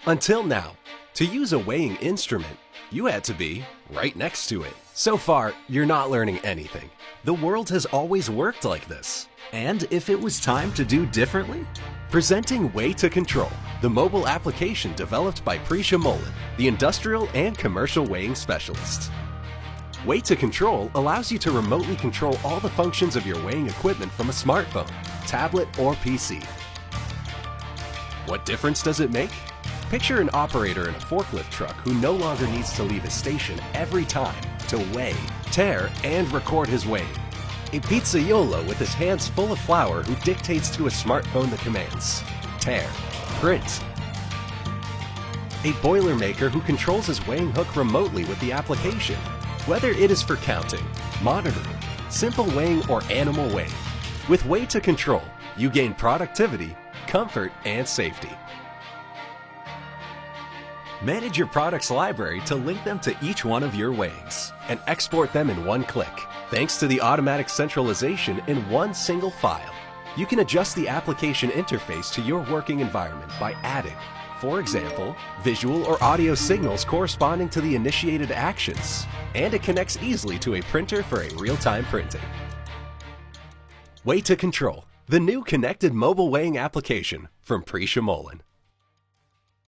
Until now, to use a weighing instrument, you had to be right next to it. So far, you're not learning anything. The world has always worked like this. And if it was time to do differently? Presenting WEIGH2CONTROL, the mobile application developed by Prisha Mullen, the industrial and commercial weighing specialist. WEIGH2CONTROL allows you to remotely control all the functions of your weighing equipment from a smartphone, tablet, or PC. What difference does it make? Picture an operator in a forklift truck who no longer needs to leave his station every time to weigh, tare, and record his weighing. A pizzaiolo with his hands full of flour who dictates to a smartphone the commands: tare, print. A boilermaker who controls his weighing hook remotely with the application, whether it is for counting, monitoring, simple weighing, or animal weighing. With WEIGH2CONTROL, you gain productivity, comfort, and safety. Manage your product's library to link them to each one of your weighings and export them in one click. Thanks to the automatic centralization in one single file, you can adjust the application interface to your working environment by adding, for example, visual or audio signals corresponding to the initiated actions, and it connects easily to a printer for a real-time printing. WEIGH2CONTROL, the new connected mobile weighing application from Prisha Mullen.